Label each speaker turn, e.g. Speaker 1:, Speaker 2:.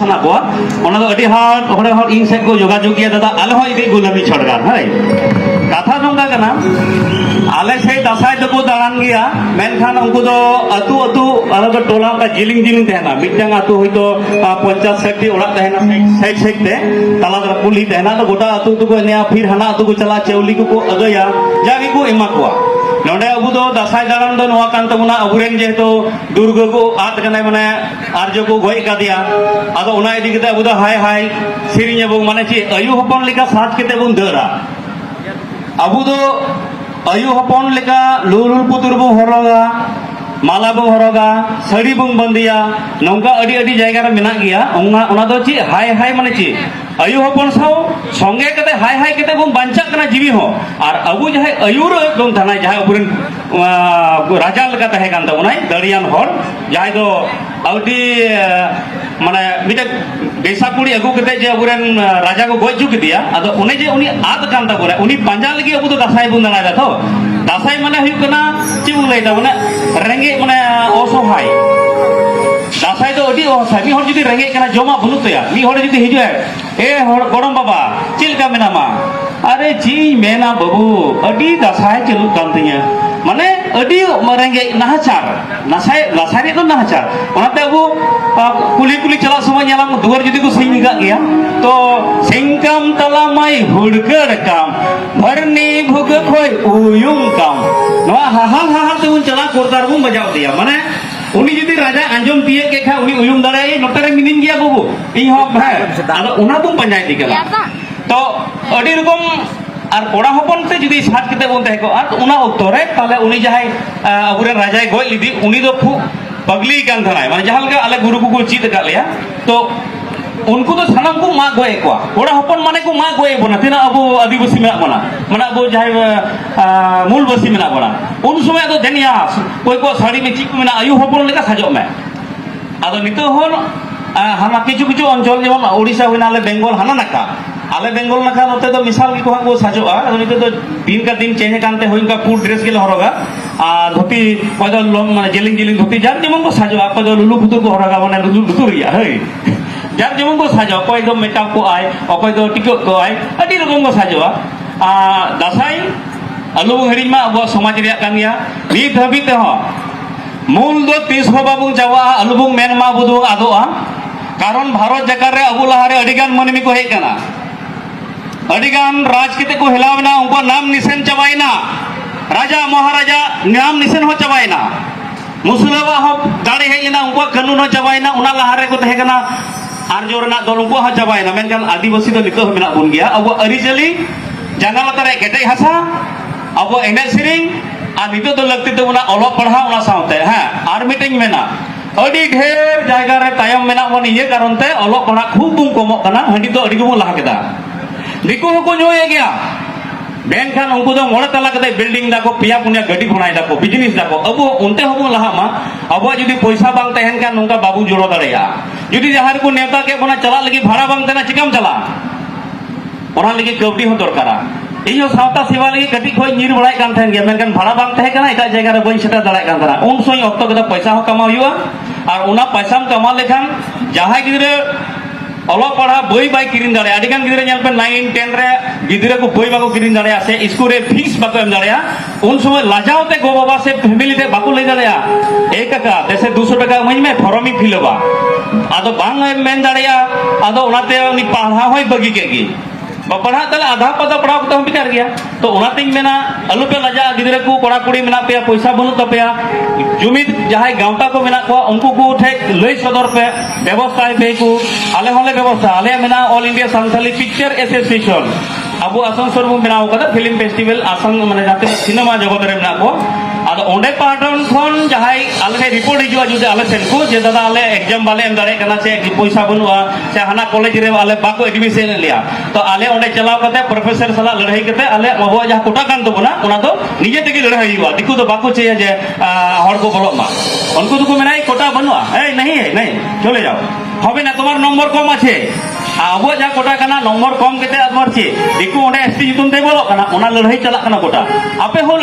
Speaker 1: sana ko ona do adi hard hore hard ing set ko jogajog gya dada ale ho idi gulami chhodgar hai katha nongka kana ale sei dasai do ko daran gya menkhan unku do atu atu ala do tola ka jiling jiling tehna mitjang atu hoito 50 60 orak tehna side side te tala da puli tehna do gota atu tu ko nia phir hana atu ko chala cheuli ko agaya jagi ko ema ko nonde abu do dasai daran do noa kan tabuna aburen jehetu durga ko at kana mane arjo ko goi ka dia ado ona idi kete abu do hai hai sirinya bong mane chi ayu hopon lika sat kete bong dara abu do ayu hopon lika lulul putur bong horoga mala bong horoga sari bong bandiya nongka adi adi jayga re menak gya ona do chi hai hai mane chi ayu hopon sao songe kate hai hai kate bong bancak kana jiwi ho ar abu jahai ayur bong thanai jahai aburen raja leka tahe kan tabunai darian hor jahai do audi mane mite desa kuri agu kate je aburen raja ko goj juk dia ado une je uni ad kan tabunai uni panja lagi abu do dasai bong danai da to dasai mane huyuk kana chi bong lai da mane renge mane osohai dasai do adi osai mi hor judi renge kana joma bunut ya mi hor judi hiju hor godom baba chilka menama are ji mena babu adi dasai celuk kan tinya mane adi merenge nahachar nasai itu nahachar onate abu kuli kuli chala samay nyalam duar judi ko singa gya to singkam talamai hudgar kam bharni bhug khoi uyung kam noa hahal hahal te un chala kortar bu bajau dia mane uni judi raja anjom tiye ke kha uni uyung dare notare minin gya babu ᱤᱧ ᱦᱚᱸ ᱟᱫᱚ ᱚᱱᱟ ᱵᱚᱱ ᱯᱟᱸᱡᱟᱭ ᱤᱫᱤ ᱠᱟᱱᱟ ᱛᱚ ᱟᱹᱰᱤ ᱨᱚᱠᱚᱢ ᱟᱨ ᱠᱚᱲᱟ ᱦᱚᱯᱚᱱ ᱛᱮ ᱡᱩᱫᱤ ᱥᱟᱴ ᱠᱟᱛᱮ ᱵᱚᱱ ᱛᱟᱦᱮᱸ ᱠᱚᱜᱼᱟ ᱚᱱᱟ ᱚᱠᱛᱚ ᱨᱮ ᱛᱟᱦᱞᱮ ᱩᱱᱤ ᱡᱟᱦᱟᱸᱭ ᱟᱵᱚᱨᱮᱱ ᱨᱟᱡᱟᱭ ᱜᱚᱡ ᱞᱤᱫᱤ ᱩᱱᱤ ᱫᱚ ᱠᱷᱩᱵ ᱯᱟᱜᱞᱤ ᱠᱟᱱ ᱛᱟᱦᱮᱱᱟᱭ ᱢᱟᱱᱮ ᱡᱟᱦᱟᱸ ᱞᱮᱠᱟ ᱟᱞᱮ ᱜᱩᱨᱩ ᱠᱚᱠᱚ ᱪᱮᱫ ᱟᱠᱟᱫ ᱞᱮᱭᱟ ᱛᱚ उनको तो सानाम को मा गोए को कोड़ा हपन माने को मा गोए बोना तिना अबो आदिवासी मेना बोना माने अबो जाय मूलवासी मेना बोना उन समय तो देनिया कोई को साड़ी में चिक मेना आयु हपन लेका साजो में आदो नितो होन हाना किछु किछु अंचल जेमन ओडिसा होइना आले बेंगल हाना नाका आले बेंगल नाका नते तो मिसाल की को साजो आदो नितो तो दिन का दिन चेंज कानते होइनका फुल ड्रेस गेले हरोगा आ धोती कोदो माने जेलिंग जेलिंग धोती जार जेमन को साजो आ कोदो लुलु फुतुर को हरोगा माने लुलु लुतुरिया हई जार जेमन को साजो कोई दो मेकअप को आय कोई दो टिकट को आय अडी रकम को साजो आ दासाई आलु हेड़ी मा अब समाज रिया कान गया नित हबी ते हो मूल दो 30 हो बाबू जावा आलु बुंग मेन मा बुदु आदोआ कारण भारत जगह रे अबु लहारे अडिगान मनमी को हे कना अडिगान राज किते को हिलावना उनको नाम निशान चबाइना राजा महाराजा नाम निशान हो चबाइना मुसलवा हो दाड़े हेजना उनको कानून हो चबाइना उना लहारे को तहे कना आरजो रना दल उनको हो चबाइना मेनकान आदिवासी दो नितो मेना बुन गया अब अरिजली जांगा लतारे केटे हसा अब एने सिरिंग आ नितो दो लगते तो उना ओलो पढ़ा उना साउते हां आर मीटिंग मेना अडी ढेर जायगा रे तायम मेना बन इये कारण ते ओलो पढ़ा खूब बुम कमो कना हंडी तो अडी को लहा केदा दिको को जोए गया बेनखान उनको दो मोड़े तला कते बिल्डिंग दाको पिया पुनिया गड्डी बनाई दाको बिजनेस दाको अब उनते हबो लहा मा अब जुदी पैसा बांग तहन का नोंका बाबू जोड़ो दड़ेया जुदी जहार को नेता के बना चला लगी भाड़ा बांग तना चिकम चला ओना लगी कवडी हो दरकारा इयो सावता सेवा लगी कटी खोय नीर बड़ाय कान थेन गया मेनकान भाड़ा बांग तहे कना एटा जगह रे बई सेटा दड़ाय कान तरा उन सोय ऑक्टो के पैसा हो कमा हुआ और उना पैसा कमा लेखान जहां गिदरे ओलो पढ़ा बई बाय किरिन दाड़े आदिगान गिदरे नेल पे 9 10 रे गिदरे को बई बाको किरिन दाड़े से स्कूल रे फीस बाको एम दाड़े उन समय लाजावते गो बाबा से फैमिली ते बाको ले दाड़े एक का देसे 200 टाका मई में फॉर्म ही फिलबा आदो बांग मेन दाड़े आदो उनाते उनी पढ़ा होय बगी केगी पढ़ा तले आधा पदा पढ़ा तो हम बिचार गया तो उनातिंग मेना अलु पे लजा गिदरे को कोड़ा कुड़ी मेना पे पैसा बनु तपेया जुमिद जहाय गांवता को मेना को उनको को उठे लई सदर पे व्यवस्था पे को आले होले व्यवस्था आले मेना all India Santhali picture association अब आसनसोल बो मेना को फिल्म फेस्टिवल आसन माने जाते सिनेमा जगत रे मेना को आदो ओंडे पाटन खन जहाय आले रिपोर्ट हिजुआ जुदे आले सेन को जे दादा आले एग्जाम बाले एम दारे कना से पैसा बनुआ से हाना कॉलेज रे आले बाको एडमिशन लिया तो आले ओंडे चलाव कते प्रोफेसर सला लड़ाई कते आले अब जहां कोटा कान तबना ओना तो निजे तेगे लड़ाई हुआ दिकु तो बाको चाहिए जे हर को बोलो मा उनको तो को मेनाई कोटा बनुआ ए नहीं है नहीं चले जाओ হবে না তোমার নম্বর কম আছে আবো যা কোটা কানা নম্বর কম কেতে আদমারছি দিকু ওনে এসটি জিতুন তে বলো কানা ওনা লড়াই চালা কানা কোটা আপে হল